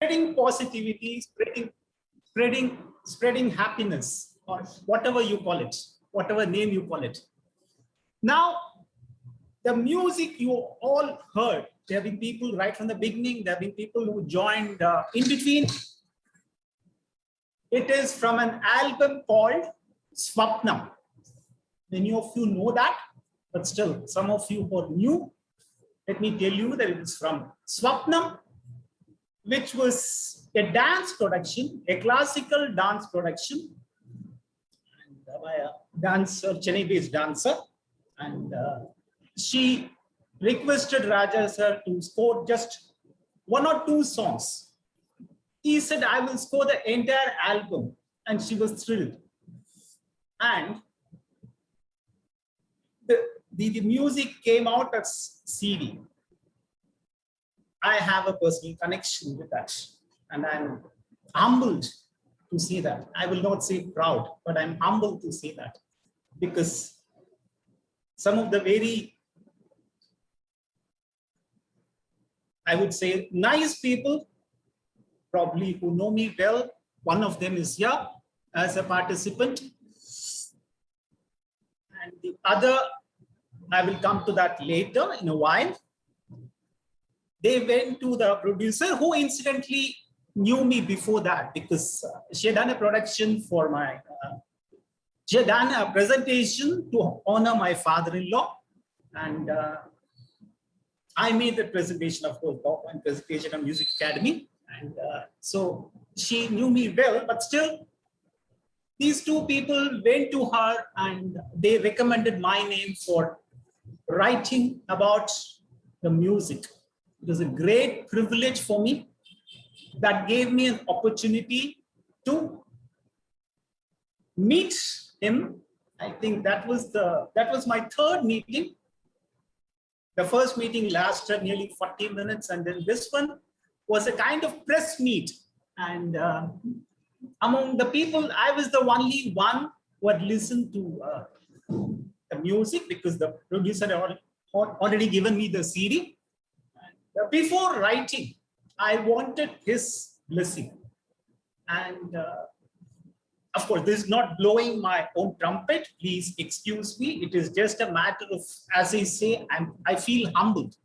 spreading positivity, spreading happiness, or whatever you call it, whatever name you call it. Now, the music you all heard, there have been people right from the beginning, there have been people who joined in between. It is from an album called Swapnam. Many of you know that, but still, some of you who are new, let me tell you that it is from Swapnam, which was a dance production, a classical dance production, and by a dancer, Chennai-based dancer, and she requested Raja sir to score just 1 or 2 songs. He said, I will score the entire album, and she was thrilled. And the music came out as CD. I have a personal connection with that, and I'm humbled to say that. I will not say proud, but I'm humbled to say that, because some of the very, I would say, nice people, probably who know me well, one of them is here as a participant, and the other, I will come to that later in a while. They went to the producer, who incidentally knew me before that, because she had done a production for my, she had done a presentation to honor my father-in-law, and I made the presentation, of course, PowerPoint presentation of Music Academy, and so she knew me well, but still, these 2 people went to her and they recommended my name for writing about the music. It was a great privilege for me. That gave me an opportunity to meet him. I think that was my 3rd meeting. The first meeting lasted nearly 40 minutes, and then this one was a kind of press meet. And among the people, I was the only one who had listened to the music, because the producer had already given me the CD. And before writing, I wanted his blessing. And of course, this is not blowing my own trumpet. Please excuse me. It is just a matter of, as I say, I feel humbled.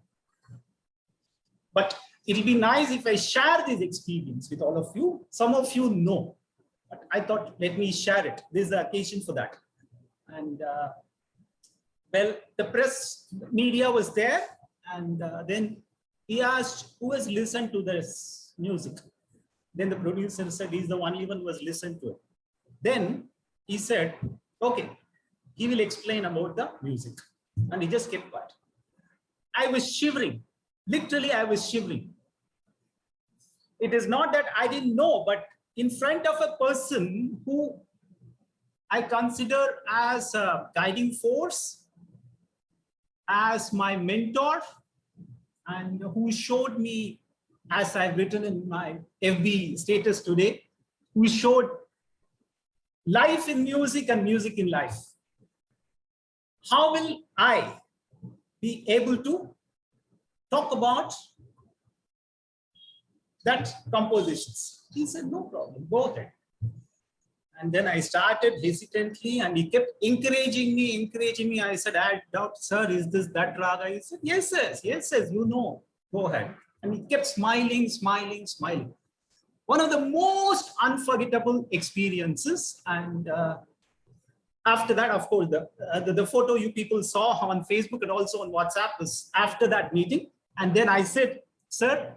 But it'll be nice if I share this experience with all of you. Some of you know, but I thought, let me share it. This is the occasion for that. And well, the press media was there, and then he asked, who has listened to this music? Then the producer said, he's the only one who has listened to it. Then he said, okay, he will explain about the music. And he just kept quiet. I was shivering. Literally, I was shivering. It is not that I didn't know, but in front of a person who I consider as a guiding force, as my mentor, and who showed me, as I've written in my FB status today, who showed life in music and music in life. How will I be able to talk about that compositions? He said, no problem, go ahead. And then I started hesitantly, and he kept encouraging me. I said, I doubt, sir, is this that raga? He said, yes, you know, go ahead. And he kept smiling. One of the most unforgettable experiences. And after that, of course, the photo you people saw on Facebook and also on WhatsApp was after that meeting. And then I said, sir,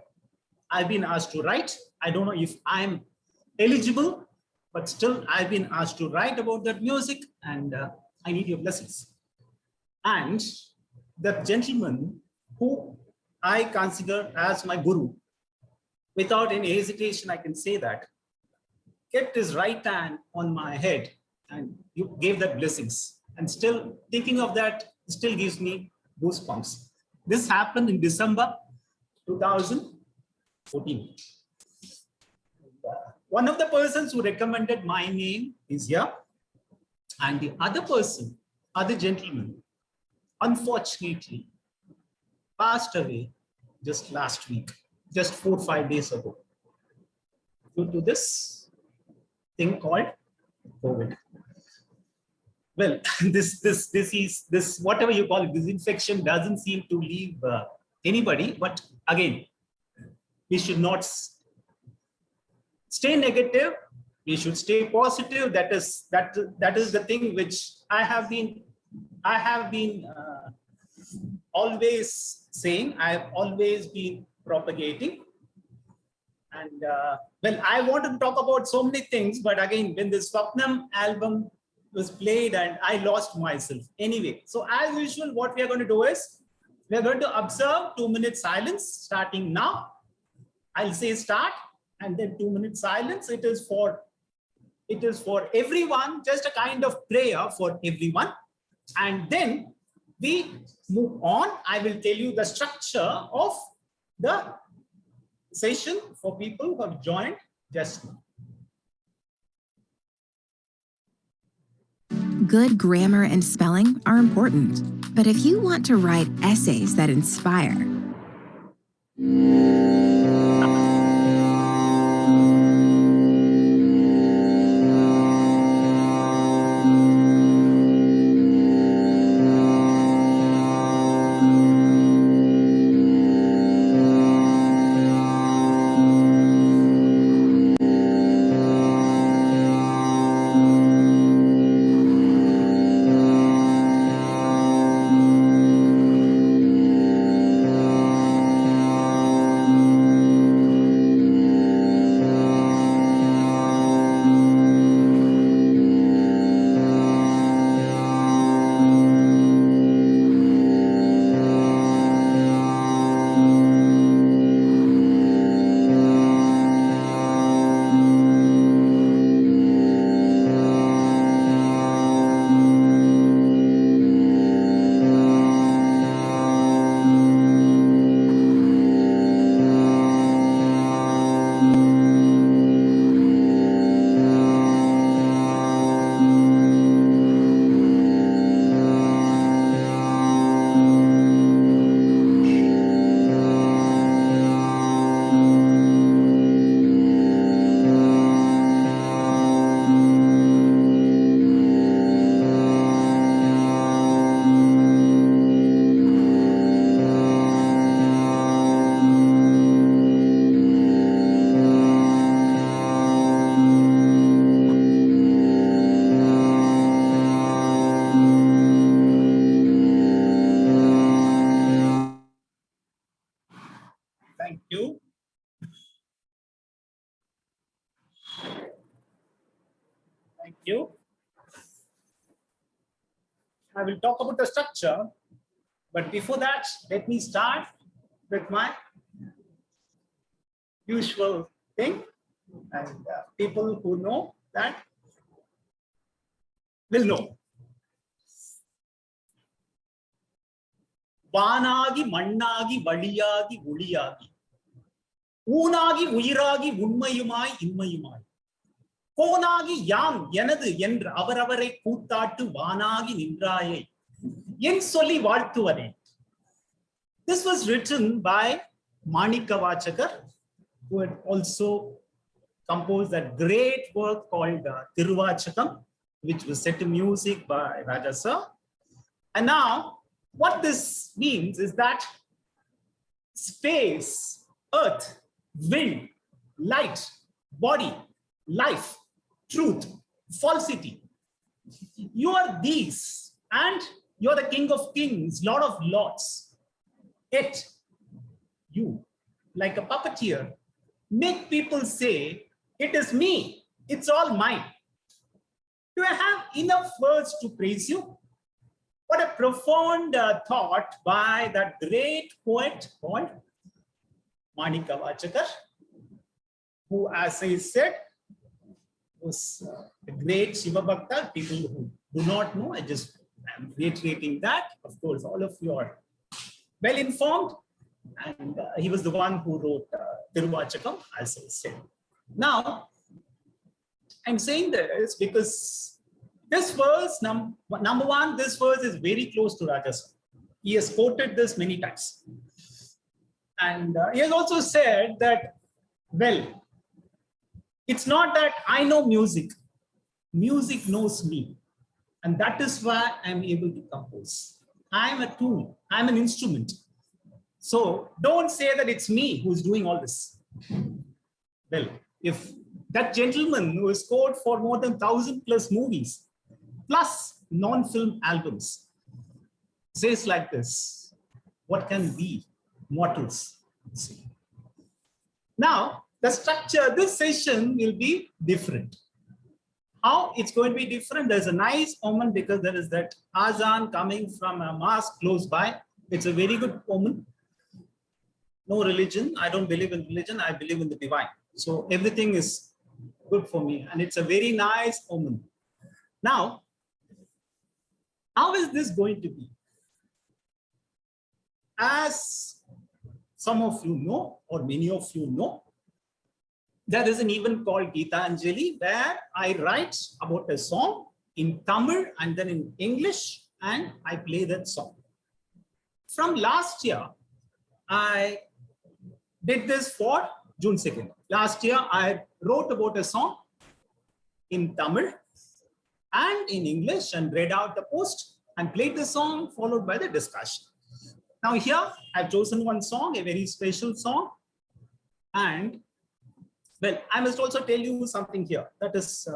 I've been asked to write. I don't know if I'm eligible, but still I've been asked to write about that music, and I need your blessings. And the gentleman who I consider as my guru, without any hesitation, I can say that, kept his right hand on my head and you gave that blessings. And still thinking of that still gives me goosebumps. This happened in December 2014. One of the persons who recommended my name is here. And the other person, other gentleman, unfortunately, passed away just last week, just 4 or 5 days ago. due to this thing called COVID. Well, this whatever you call it, this infection doesn't seem to leave anybody. But again, we should not stay negative. We should stay positive. That is the thing which I have been always saying. I've always been propagating. And well, I wanted to talk about so many things, but again, when this Swapnam album was played, and I lost myself. Anyway, so as usual, what we are going to do is we are going to observe 2 minutes silence starting now. I'll say start, and then 2 minutes silence. It is for everyone, just a kind of prayer for everyone. And then we move on. I will tell you the structure of the session for people who have joined just now. Good grammar and spelling are important, but if you want to write essays that inspire, Thank you. Thank you. I will talk about the structure, but before that, let me start with my usual thing. And people who know that will know. வானாகி மண்ணாகி வழியாகி ஒளியாகி ஊனாகி உயிராகி உண்மையுமாய் இன்மையுமாய் கோனாகி யாம் எனது என்று அவரவரை கூத்தாட்டு வானாகி நின்றாயை என் சொல்லி வாழ்த்துவனே. This was written by Manikavachakar, who had also composed that great work called Tiruvachakam, which was set to music by Raaja sir. And now what this means is that space, earth, wind, light, body, life, truth, falsity, you are these, and you are the King of Kings, Lord of Lords. Yet you, like a puppeteer, make people say, it is me, it's all mine. Do I have enough words to praise you? What a profound thought by that great poet called Manikavachakar, who, as I said, was a great Shiva Bhakta. People who do not know, I'm reiterating that. Of course, all of you are well informed. And he was the one who wrote Tiruvachakam, as I said. Now, I'm saying this because this verse, number one, this verse is very close to Raaja sir. He has quoted this many times. And he has also said that, well, It's not that I know music. Music knows me. And that is why I'm able to compose. I'm a tool. I'm an instrument. So don't say that it's me who's doing all this. Well, if that gentleman who has scored for more than 1,000+ movies, plus non-film albums, says like this, what can we mortals say? Now, the structure, this session will be different. How it's going to be different? There's a nice omen because there is that azan coming from a mosque close by. It's a very good omen. No religion. I don't believe in religion. I believe in the divine. So everything is good for me. And it's a very nice omen. Now, how is this going to be? As some of you know, or many of you know, there is an event called Gitanjali where I write about a song in Tamil and then in English, and I play that song. From last year, I did this for June 2nd. Last year, I wrote about a song in Tamil and in English and read out the post and played the song followed by the discussion. Now here, I've chosen one song, a very special song. And well, I must also tell you something here. That is,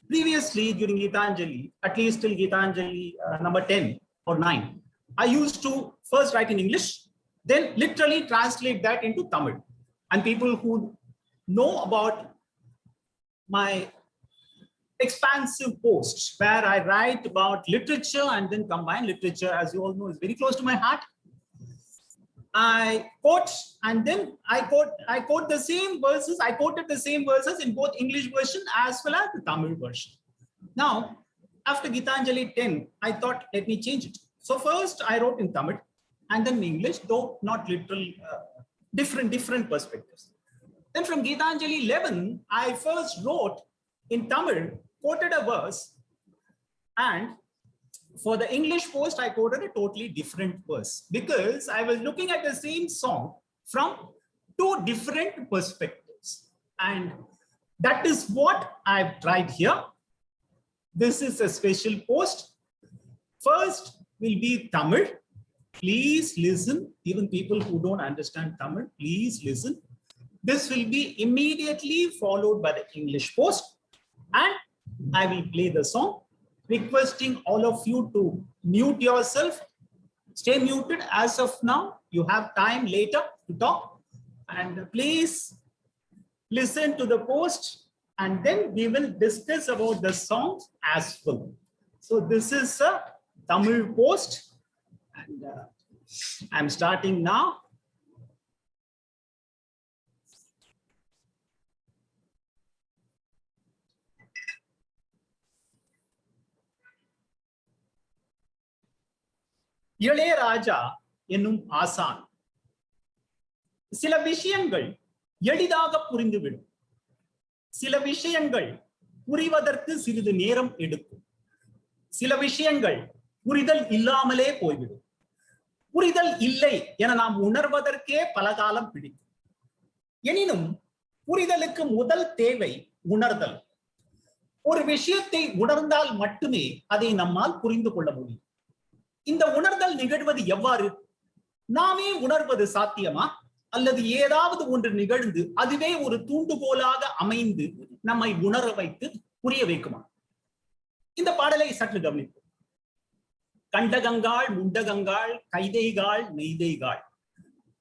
previously during Gitanjali, at least till Gitanjali number 10 or 9, I used to first write in English, then literally translate that into Tamil. And people who know about my expansive posts where I write about literature and then combine literature, as you all know, is very close to my heart. I quote and then I quote the same verses. I quoted the same verses in both English version as well as the Tamil version. Now, after Gitanjali 10, I thought, let me change it. So first I wrote in Tamil and then in English, though not literal, different perspectives. Then from Gitanjali 11, I first wrote in Tamil, quoted a verse, and for the English post, I quoted a totally different verse because I was looking at the same song from two different perspectives. And that is what I've tried here. This is a special post. First will be Tamil. Please listen. Even people who don't understand Tamil, please listen. This will be immediately followed by the English post. And I will play the song, requesting all of you to mute yourself. Stay muted as of now. You have time later to talk. And please listen to the post and then we will discuss about the songs as well. So this is a Tamil post and I'm starting now. Ilaiyaraaja என்னும் ஆசான் சில விஷயங்கள் எளிதாக புரிந்துவிடும். சில விஷயங்கள் புரிவதற்கு சிறிது நேரம் எடுக்கும். சில விஷயங்கள் புரிதல் இல்லாமலே போய்விடும். புரிதல் இல்லை என நாம் உணர்வதற்கே பல காலம் பிடிக்கும். எனினும் புரிதலுக்கு முதல் தேவை உணர்தல். ஒரு விஷயத்தை உணர்ந்தால் மட்டுமே அதை நம்மால் புரிந்து கொள்ள முடியும். இந்த உணர்தல் நிகழ்வது எவ்வாறு? நாமே உணர்வது சாத்தியமா அல்லது ஏதாவது ஒன்று நிகழ்ந்து அதுவே ஒரு தூண்டுகோலாக அமைந்து நம்மை உணர வைத்து புரிய வைக்குமா? இந்த பாடலை சற்று கவனிப்போம். கண்டகங்காள் முண்டகங்காள் கைதைகாள் நெய்தைகாள்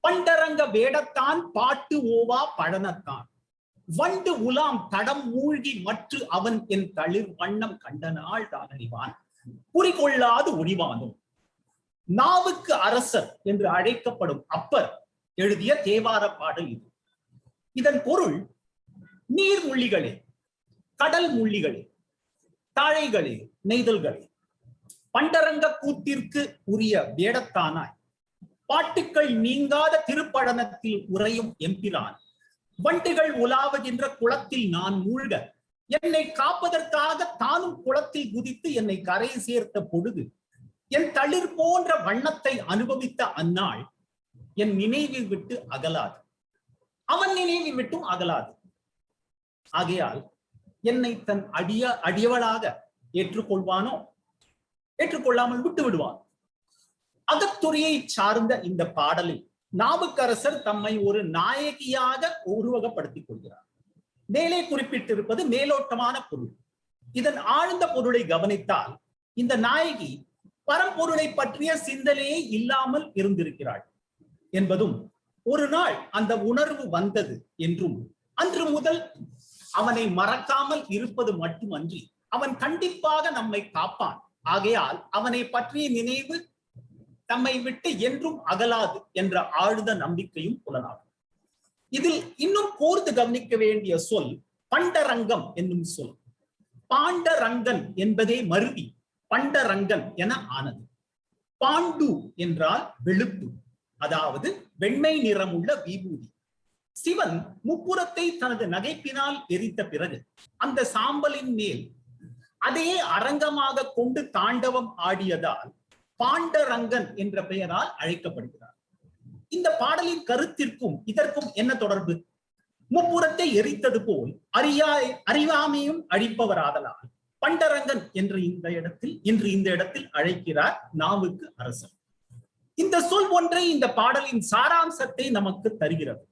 பண்டரங்க வேடத்தான் பாட்டு ஓவா பழனத்தான் வண்டு உலாம் தடம் மூழ்கி மற்று அவன் என் தளிர் வண்ணம் கண்டனாள் தான் அறிவான் குறிகொள்ளாது ஒழிவானும். நாவுக்கு அரசர் என்று அழைக்கப்படும் அப்பர் எழுதிய தேவார பாடல் இது. இதன் பொருள் நீர் முள்ளிகளே, கடல் முள்ளிகளே, தாழைகளே, நெய்தல்களே, பண்டரங்க கூத்திற்கு உரிய வேடத்தானாய் பாட்டுக்கள் நீங்காத திருப்பழனத்தில் உறையும் எம்பிரான் வண்டுகள் உலாவுகின்ற குளத்தில் நான் மூழ்க என்னை காப்பதற்காக தானும் குளத்தில் குதித்து என்னை கரை சேர்த்த பொழுது என் தளிர் போன்ற வண்ணத்தை அனுபவித்த அந்நாள் என் நினைவை விட்டு அகலாது, அவன் நினைவை விட்டும் அகலாது. ஆகையால் என்னை தன் அடியவளாக ஏற்றுக்கொள்வானோ, ஏற்றுக்கொள்ளாமல் விட்டு விடுவான். அகத்துறையை சார்ந்த இந்த பாடலில் நாவுக்கரசர் தம்மை ஒரு நாயகியாக உருவகப்படுத்திக் கொள்கிறார். மேலே குறிப்பிட்டிருப்பது மேலோட்டமான பொருள். இதன் ஆழ்ந்த பொருளை கவனித்தால் இந்த நாயகி பரம்பொருளை பற்றிய சிந்தனையே இல்லாமல் இருந்திருக்கிறாள் என்பதும், ஒரு நாள் அந்த உணர்வு வந்தது என்றும், அன்று முதல் அவனை மறக்காமல் இருப்பது மட்டுமன்றி அவன் கண்டிப்பாக நம்மை காப்பான், ஆகையால் அவனை பற்றிய நினைவு தம்மை விட்டு என்றும் அகலாது என்ற ஆழ்ந்த நம்பிக்கையும் புலனாகும். இதில் இன்னும் கூர்ந்து கவனிக்க வேண்டிய சொல் பண்டரங்கம் என்னும் சொல். பாண்டரங்கன் என்பதே மருவி பண்டரங்கன் என ஆனது. பாண்டு என்றால் வெளுப்பு, அதாவது வெண்மை நிறமுள்ள விபூதி. சிவன் முப்புறத்தை தனது நகைப்பினால் எரித்த பிறகு அந்த சாம்பலின் மேல் அதையே அரங்கமாக கொண்டு தாண்டவம் ஆடியதால் பாண்டரங்கன் என்ற பெயரால் அழைக்கப்படுகிறார். இந்த பாடலின் கருத்திற்கும் இதற்கும் என்ன தொடர்பு? முப்புறத்தை எரித்தது போல் அறியாமையும் அழிப்பவராதலால் பண்டரங்கன் என்று இந்த இடத்தில் அழைக்கிறார் நாவுக்கு அரசர். இந்த சொல் ஒன்றை இந்த பாடலின் சாராம்சத்தை நமக்கு தருகிறது.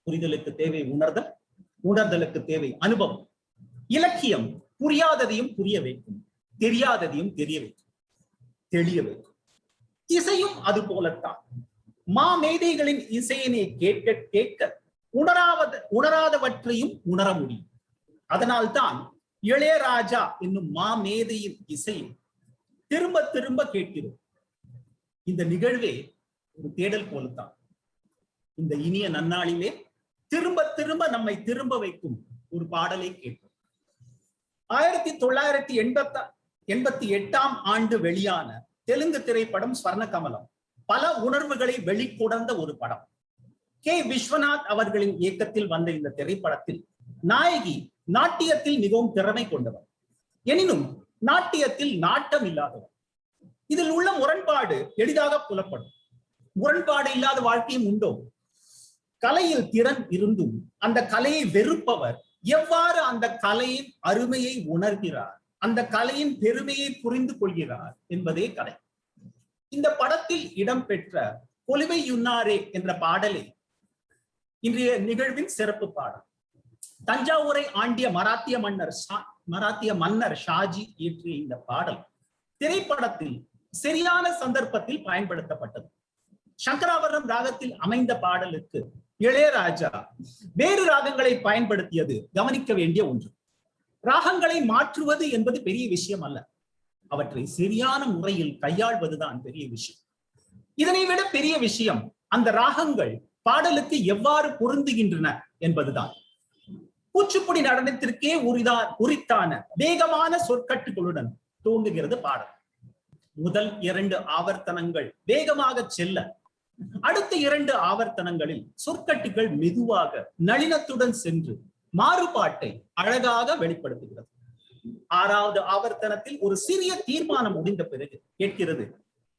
புரிதலுக்கு தேவை உணர்தல், உணர்தலுக்கு தேவை அனுபவம். இலக்கியம் புரியாததையும் புரிய வைக்கும், தெரியாததையும் தெரிய வைக்கும். இசையும் அது போலத்தான். மாமேதைகளின் இசையினை கேட்க கேட்க உணராதவற்றையும் உணர முடியும். அதனால்தான் இளையராஜா என்னும் மாமேதையின் இசையை திரும்ப திரும்ப கேட்கிறோம். இந்த நிகழ்வே ஒரு தேடல் போலத்தான். இந்த இனிய நன்னாளிலே திரும்ப திரும்ப நம்மை திரும்ப வைக்கும் ஒரு பாடலை கேட்போம். 1988 ஆண்டு வெளியான தெலுங்கு திரைப்படம் ஸ்வர்ணகமலம் பல உணர்வுகளை வெளிக்கொணர்ந்த ஒரு படம். கே. விஸ்வநாத் அவர்களின் இயக்கத்தில் வந்த இந்த திரைப்படத்தில் நாயகி நாட்டியத்தில் மிகவும் திறமை கொண்டவர், எனினும் நாட்டியத்தில் நாட்டம் இல்லாதவர். இதில் உள்ள முரண்பாடு எளிதாக புலப்படும். முரண்பாடு இல்லாத வாழ்க்கையும் உண்டோ? கலையில் திறன் இருந்தும் அந்த கலையை வெறுப்பவர் எவ்வாறு அந்த கலையின் அருமையை உணர்கிறார், அந்த கலையின் பெருமையை புரிந்து கொள்கிறார் என்பதே கலை. இந்த படத்தில் இடம்பெற்ற கொலுவை யுன்னாரே என்ற பாடலே இன்றைய நிகழ்வின் சிறப்பு பாடல். தஞ்சாவூரை ஆண்டிய மராத்திய மன்னர் ஷாஜி இயற்றிய இந்த பாடல் திரைப்படத்தில் சரியான சந்தர்ப்பத்தில் பயன்படுத்தப்பட்டது. சங்கராபரணம் ராகத்தில் அமைந்த பாடலுக்கு இளையராஜா வேறு ராகங்களை பயன்படுத்தியது கவனிக்க வேண்டிய ஒன்று. ராகங்களை மாற்றுவது என்பது பெரிய விஷயம் அல்ல, அவற்றை சரியான முறையில் கையாள்வதுதான் பெரிய விஷயம். இதனை விட பெரிய விஷயம் அந்த ராகங்கள் பாடலுக்கு எவ்வாறு பொருந்துகின்றன என்பதுதான். குச்சிப்புடி நடனத்திற்கே உரித்தான வேகமான சொற்கட்டுகளுடன் தோன்றுகிறது பாடல். முதல் 2 ஆவர்த்தனங்கள் வேகமாக செல்ல, அடுத்த 2 ஆவர்த்தனங்களில் சொற்கட்டுகள் மெதுவாக நளினத்துடன் சென்று மாறுபாட்டை அழகாக வெளிப்படுத்துகிறது. 6வது ஆவர்த்தனத்தில் ஒரு சிறிய தீர்மானம் முடிந்த பிறகு கேட்கிறது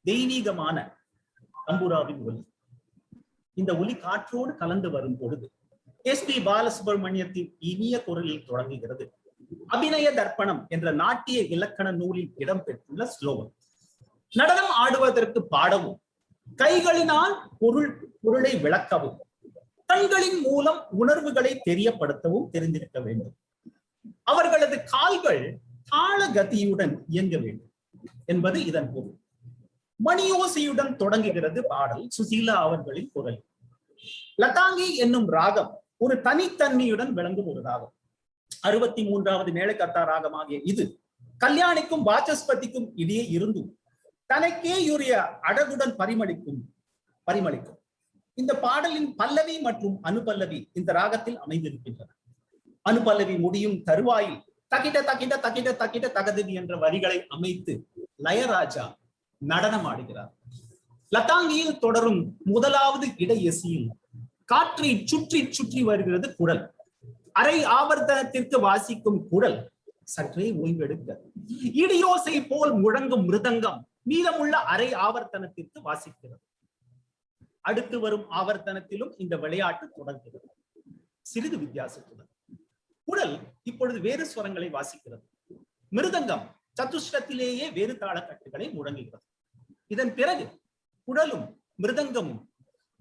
தெய்வீகமான தம்புராவின் ஒலி. இந்த ஒலி காற்றோடு கலந்து வரும் பொழுது எஸ். பி. பாலசுப்ரமணியத்தின் இனிய குரலில் தொடங்குகிறது. அபிநய தர்ப்பணம் என்ற நாட்டிய இலக்கண நூலில் இடம்பெற்றுள்ள ஸ்லோகம். நடனம் ஆடுவதற்கு பாடவும், கைகளினால் பொருளை விளக்கவும், கண்களின் மூலம் உணர்வுகளை தெரியப்படுத்தவும் தெரிந்திருக்க வேண்டும். அவர்களது கால்கள் தாள கதியுடன் இயங்க வேண்டும் என்பது இதன் பொருள். மணியோசையுடன் தொடங்குகிறது பாடல் சுசீலா அவர்களின் குரல். லதாங்கி என்னும் ராகம் ஒரு தனித்தன்மையுடன் விளங்கும் ஒரு ராகம். 63வது மேளகர்த்தா ராகமாகிய இது கல்யாணிக்கும் வாசஸ்பதிக்கும் இடையே இருந்தும் தனக்கேயுரிய அழகுடன் பரிமளிக்கும். இந்த பாடலின் பல்லவி மற்றும் அனுபல்லவி இந்த ராகத்தில் அமைந்திருக்கின்றன. அனுபல்லவி முடியும் தருவாயில் தகிட தகிட தகிட தகிட தகதவி என்ற வரிகளை அமைத்து இளையராஜா நடனம் ஆடுகிறார். லதாங்கியில் தொடரும் முதலாவது இடையசியில் காற்றை சுற்றி சுற்றி வருகிறது குடல். அரை ஆவர்த்தனத்திற்கு வாசிக்கும் குடல் சற்றே ஓய்வெடுக்க இடியோசை போல் முழங்கும் மிருதங்கம் மீதமுள்ள அரை ஆவர்த்தனத்திற்கு வாசிக்கிறது. அடுத்து வரும் ஆவர்த்தனத்திலும் இந்த விளையாட்டு தொடர்கிறது, சிறிது வித்தியாசத்துடன். குடல் இப்பொழுது வேறு ஸ்வரங்களை வாசிக்கிறது. மிருதங்கம் சதுஷ்டத்திலேயே வேறு தாளக்கட்டுகளை முழங்குகிறது. இதன் பிறகு குடலும் மிருதங்கமும்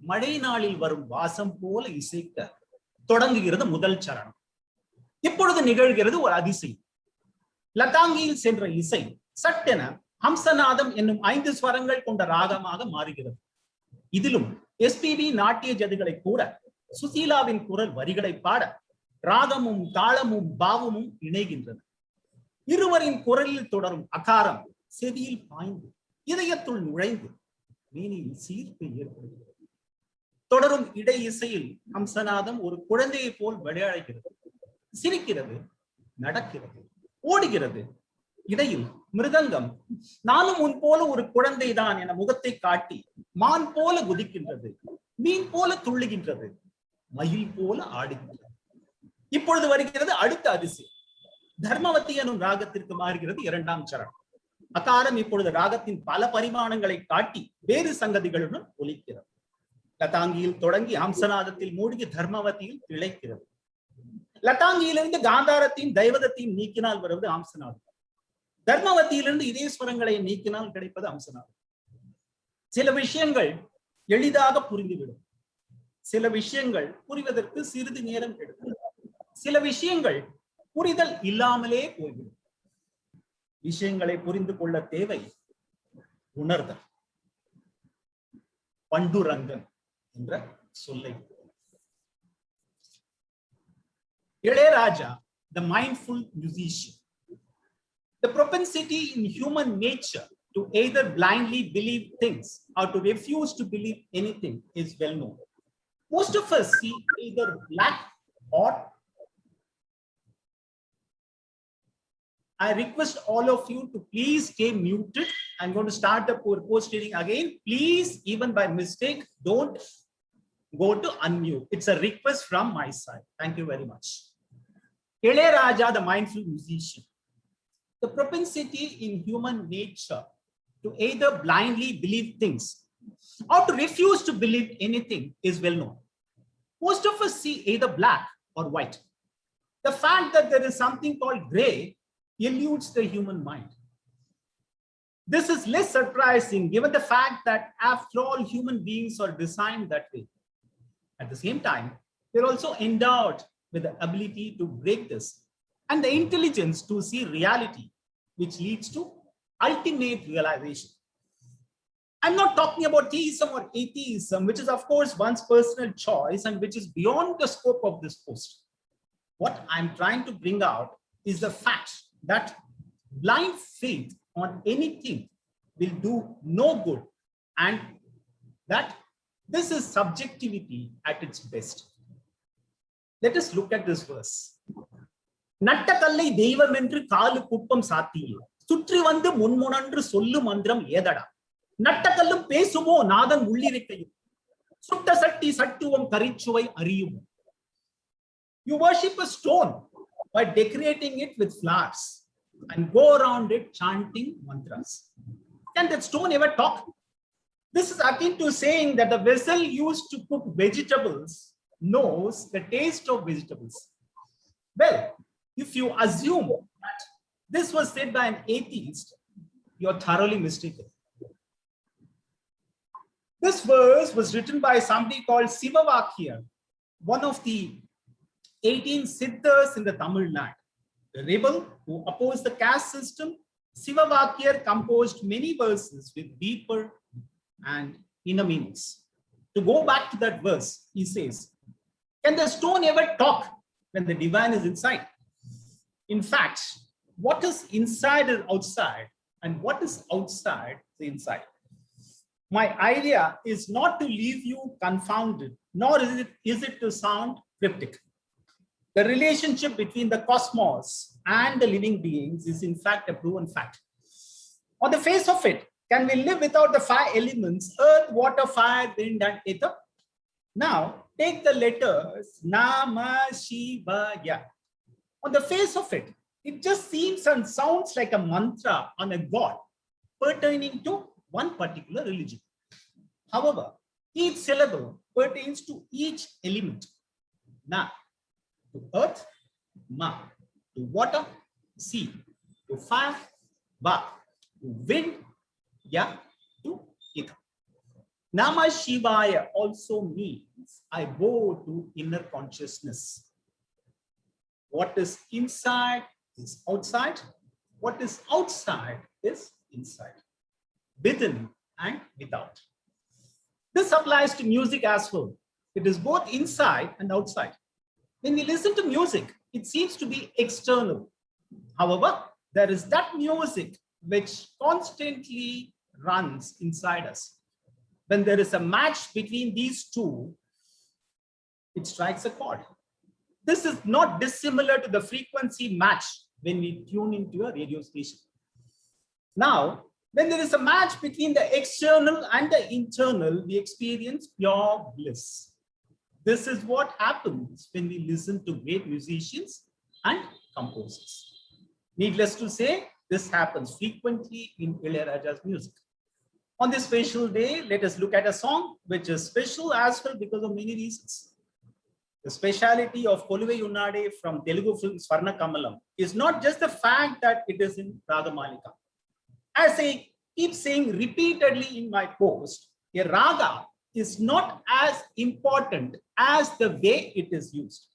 மழை நாளில் வரும் வாசம் போல இசைக்க தொடங்குகிறது முதல் சரணம். இப்பொழுது நிகழ்கிறது ஒரு அதிசயம். லதாங்கியில் சென்ற இசை சட்டென ஹம்சநாதம் என்னும் 5 ஸ்வரங்கள் கொண்ட ராகமாக மாறுகிறது. இதிலும் எஸ்பிபி நாட்டிய ஜதிகளை கூட சுசீலாவின் குரல் வரிகளை பாட ராகமும் தாளமும் பாவமும் இணைகின்றன. இருவரின் குரலில் தொடரும் அகாரம் செவியில் பாய்ந்து இதயத்துள் நுழைந்து மேனியில் சீர்ப்பை ஏற்படுகிறது. தொடரும் இடை இசையில் ஹம்சநாதம் ஒரு குழந்தையை போல் விளையாடுகிறது, சிரிக்கிறது, நடக்கிறது, ஓடுகிறது. இடையில் மிருதங்கம் நானும் உன் போல ஒரு குழந்தைதான் என முகத்தை காட்டி மான் போல குதிக்கின்றது, மீன் போல துள்ளுகின்றது, மயில் போல ஆடுகின்றது. இப்பொழுது வருகிறது அடுத்த அதிசயம். தர்மவதி எனும் ராகத்திற்கு மாறுகிறது 2ஆம் சரணம். அகாரம் இப்பொழுது ராகத்தின் பல பரிமாணங்களை காட்டி வேறு சங்கதிகளுடன் ஒலிக்கிறது. லதாங்கியில் தொடங்கி ஹம்சநாதத்தில் மூழ்கி தர்மவதியில் திளைக்கிறது. லதாங்கியிலிருந்து காந்தாரத்தையும் தைவதத்தையும் நீக்கினால் வருவது ஹம்சநாதம். தர்மவதியிலிருந்து இதே ஸ்வரங்களை நீக்கினால் கிடைப்பது ஹம்சநாதம். சில விஷயங்கள் எளிதாக புரிந்துவிடும், சில விஷயங்கள் புரிவதற்கு சிறிது நேரம் எடுக்கும், சில விஷயங்கள் புரிதல் இல்லாமலே போய்விடும். விஷயங்களை புரிந்து கொள்ள தேவை உணர்தல். பண்டுரங்கன் என்ற சொல்லை Ilaiyaraaja, the mindful musician. The propensity in human nature to either blindly believe things or to refuse to believe anything is well known. Most of us see either black or I request all of you to please stay muted. I'm going to start the post reading again. Please, even by mistake, don't go to unmute. It's a request from my side. Thank you very much. ILaiyaraaja, the mindful musician. The propensity in human nature to either blindly believe things or to refuse to believe anything is well known. Most of us see either black or white. The fact that there is something called gray eludes the human mind. This is less surprising given the fact that after all, human beings are designed that way. At the same time, we're also endowed with the ability to break this and the intelligence to see reality, which leads to ultimate realization. I'm not talking about theism or atheism, which is of course one's personal choice and which is beyond the scope of this post. What I'm trying to bring out is the fact that blind faith on anything will do no good, and that this is subjectivity at its best. Let us look at this verse. நட்டக்கல்லை தெய்வம் என்று காலு குப்பம் சாத்தியே சுற்றி வந்து முன்முனன்று சொல்லு மந்திரம் ஏதடா நட்டக்கல்லும் பேசுமோ நாதன் உள்ளிருக்கையும் சுட்ட சட்டி சட்டுவம் கரிச்சுவை அறியுமோ. You worship a stone by decorating it with flowers and go around it chanting mantras. Can that stone ever talk? This is akin to saying that the vessel used to cook vegetables knows the taste of vegetables. Well, if you assume that this was said by an atheist, you're thoroughly mistaken. This verse was written by somebody called Sivavakya, one of the 18 Siddhas in the Tamil land. The rebel who opposed the caste system, Sivavakya composed many verses with deeper and inner meanings. To go back to that verse, he says, can the stone ever talk when the divine is inside? In fact, what is inside is outside, and what is outside is inside. My idea is not to leave you confounded, nor is it to sound cryptic. The relationship between the cosmos and the living beings is in fact a proven fact. On the face of it, can we live without the 5 elements, earth, water, fire, wind, and ether? Now, take the letters Namah Shivaya. On the face of it, it just seems and sounds like a mantra on a god pertaining to one particular religion. However, each syllable pertains to each element. Na to earth, Ma. To water, sea. To fire, Va. To wind, Ya. To ether. Nama Shivaya also means I bow to inner consciousness. What is inside is outside. What is outside is inside. Within and without. This applies to music as well. It is both inside and outside. When we listen to music, it seems to be external. However, there is that music which constantly runs inside us. When there is a match between these two, it strikes a chord. This is not dissimilar to the frequency match when we tune into a radio station. Now, when there is a match between the external and the internal, we experience pure bliss. This is what happens when we listen to great musicians and composers. Needless to say, this happens frequently in ILaiyaraaja's music. On this special day, let us look at a song which is special as well because of many reasons. The speciality of Koluve Unnade from Telugu film Swarna Kamalam is not just the fact that it is in Ragamalika. As I keep saying repeatedly in my post, a raga is not as important as the way it is used.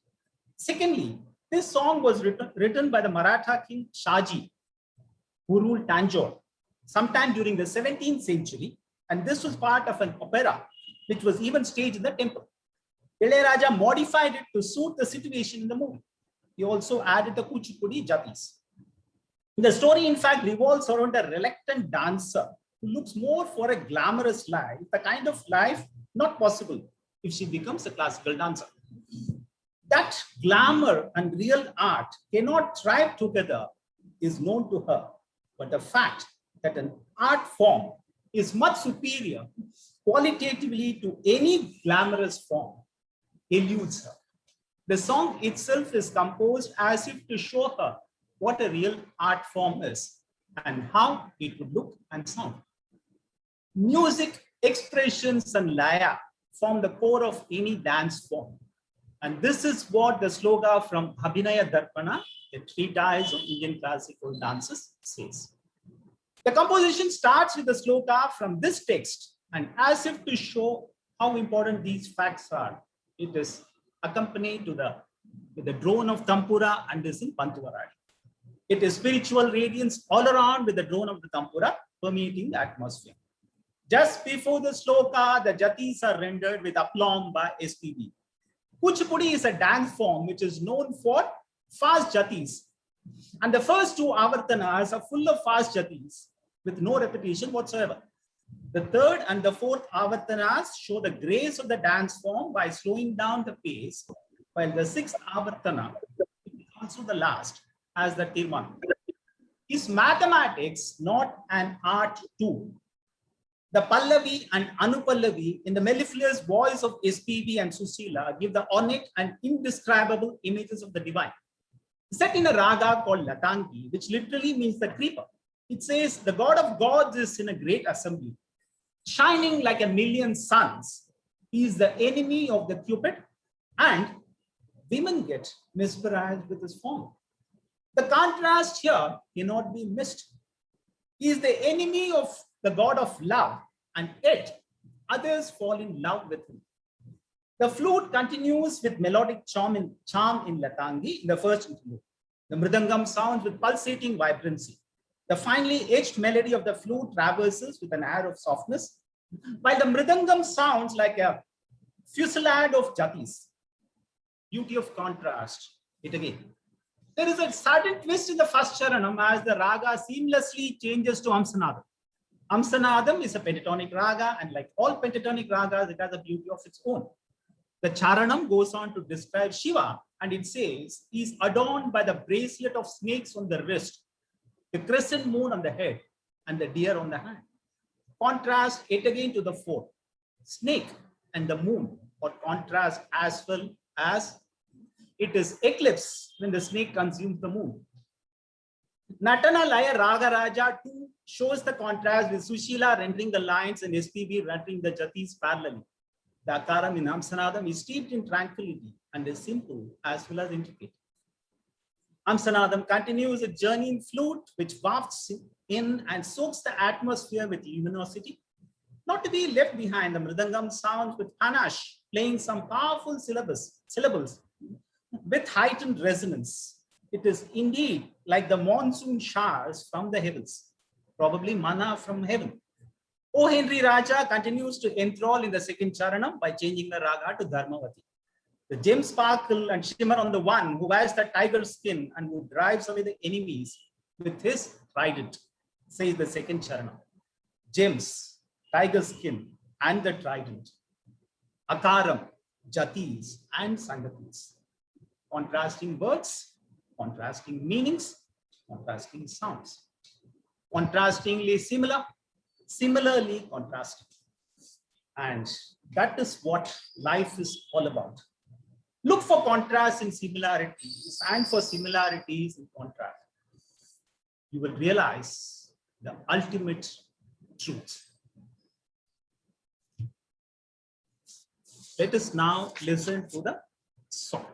Secondly, this song was written by the Maratha king Shaji, who ruled Tanjore sometime during the 17th century, and this was part of an opera which was even staged in the temple. ILaiyaraaja modified it to suit the situation in the movie. He also added the Kuchipudi Jatis. The story, in fact, revolves around a reluctant dancer who looks more for a glamorous life, the kind of life not possible if she becomes a classical dancer. That glamour and real art cannot thrive together is known to her, but the fact that an art form is much superior qualitatively to any glamorous form eludes her. The song itself is composed as if to show her what a real art form is and how it would look and sound. Music, expressions, and laya form the core of any dance form. And this is what the sloka from Abhinaya Darpana, a treatise on Indian classical dances, says. The composition starts with the sloka from this text, and as if to show how important these facts are, it is accompanied with the drone of Tampura and is in Pantuvaradi. It is spiritual radiance all around with the drone of the Tampura permeating the atmosphere. Just before the sloka, the jatis are rendered with aplomb by SPB. Kuchipudi is a dance form which is known for fast jatis. And the first two avartanas are full of fast jatis with no repetition whatsoever. The third and the fourth avartanas show the grace of the dance form by slowing down the pace, while the sixth avartana, also the last, has the tirman. Is mathematics not an art too? The Pallavi and Anupallavi in the mellifluous voice of SPB and Susila give the ornate and indescribable images of the divine. Set in a raga called Latangi, which literally means the creeper. It says the God of gods is in a great assembly, shining like a million suns. He is the enemy of the Cupid, and women get mesmerized with his form. The contrast here cannot be missed. He is the enemy of the God of love, and yet others fall in love with him. The flute continues with melodic charm in Latangi in the first interlude. The mridangam sounds with pulsating vibrancy. The finely etched melody of the flute traverses with an air of softness, while the mridangam sounds like a fusillade of jatis. Beauty of contrast, it again. There is a sudden twist in the first charanam as the raga seamlessly changes to Amsanadam. Amsanadam is a pentatonic raga, and like all pentatonic ragas, it has a beauty of its own. The charanam goes on to describe Shiva, and it says he is adorned by the bracelet of snakes on the wrist, the crescent moon on the head, and the deer on the hand. Contrast it again to the fourth. Snake and the moon, or contrast as well as it is eclipse when the snake consumes the moon. Natana Laya Raga Raja too shows the contrast with Sushila rendering the lines and SPB rendering the jatis parallelly. The akaram in Amsanadam is steeped in tranquility and is simple as well as intricate. Amsanadam continues a journey in flute, which wafts in and soaks the atmosphere with luminosity. Not to be left behind, the Mridangam sounds with panache, playing some powerful syllables with heightened resonance. It is indeed like the monsoon showers from the heavens, probably manna from heaven. O Henry Raja continues to enthrall in the second charanam by changing the raga to Dharmavati. The gem sparkle and shimmer on the one who wears the tiger skin and who drives away the enemies with his trident, says the second charanam. Gems, tiger skin, and the trident. Akaram, jatis, and sangatis. Contrasting words, contrasting meanings, contrasting sounds. Contrastingly similar, similarly contrasting. And that is what life is all about. Look for contrasts in similarities and for similarities in contrast. You will realize the ultimate truth. Let us now listen to the song.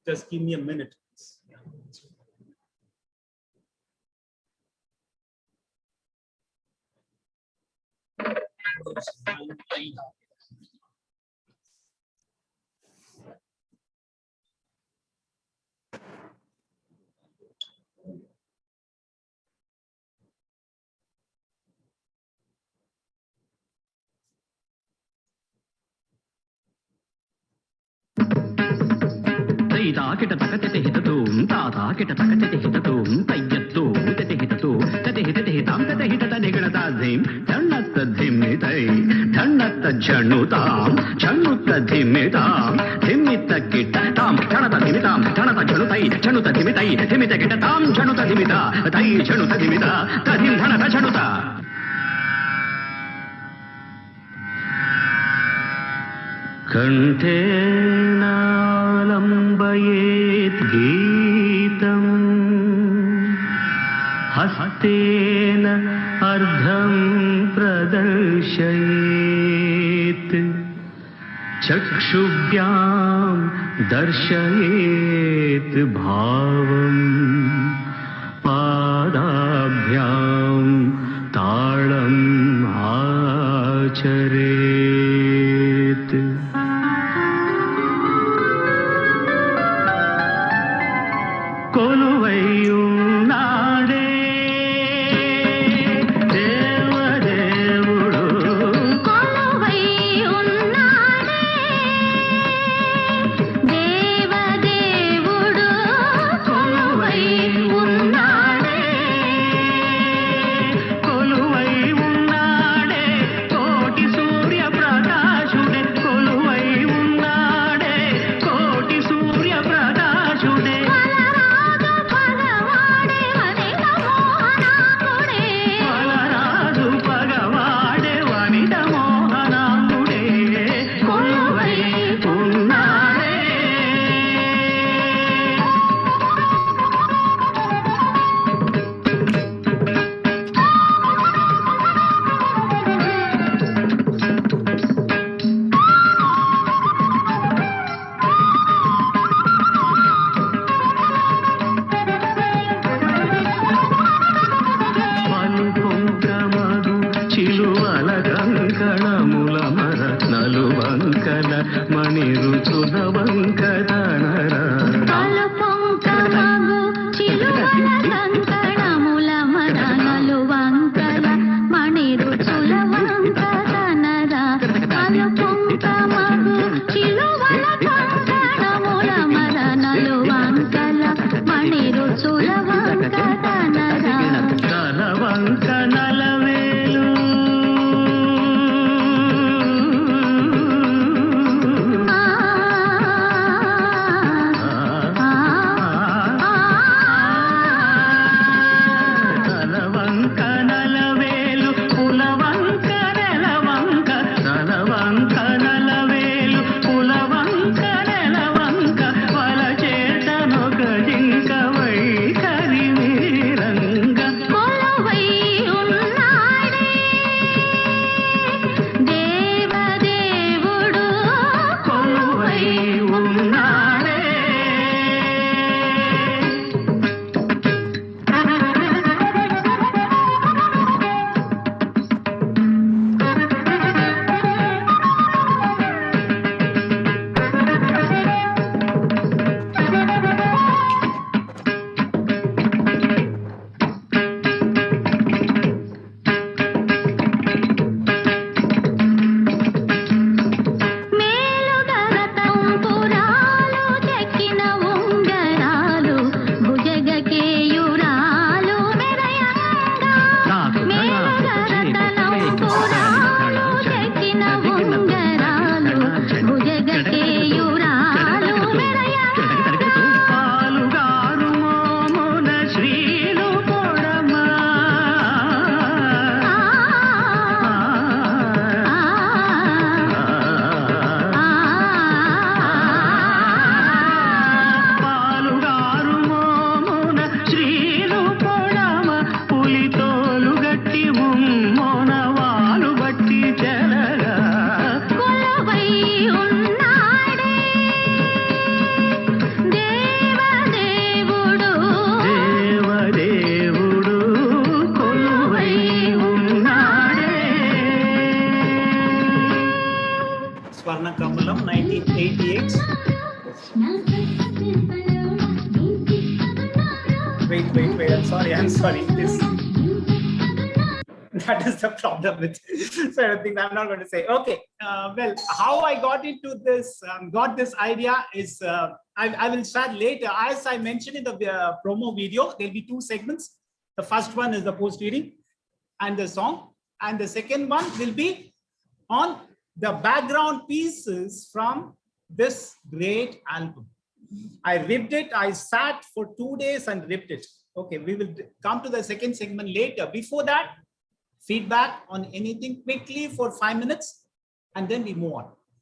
Just give me a minute. Kita takatete hitatum, tata kita takatete hitatum, tayyattu tete hitatum, tete hitam, tete hitata niganata dhim, dhannata dhimitai, dhannata janutam, janutta dhimitam, dhimita kita tam, janata dhimitam, janata janutai, januta dhimitai, dhimita kita tam, januta dhimita, tai januta dhimita, tadhim dhanata januta. Kanthenalambayet geetam hastena ardham pradarshayet chakshubhyam darshayet bhavam padabhyam talam acharet. కొలువైయున్నాడే దేవదేవుడు కొలువైయున్నాడే దేవదేవుడు కొలువైయున్నాడే కొలువైయున్నాడే కోటి సూర్య ప్రకాశుడే కొలువైయున్నాడే కోటి సూర్య ప్రకాశుడే బలరాజు భగవానుడే Wait. I'm sorry. That is the problem with certain things I'm not going to say. Okay. Well, how I got into this, got this idea is, I will start later. As I mentioned in the promo video, there'll be two segments. The first one is the post reading and the song. And the second one will be on the background pieces from this great album. I ripped it. I sat for 2 days and ripped it. Okay, we will come to the second segment later. Before that, feedback on anything quickly for 5 minutes, and then we move on.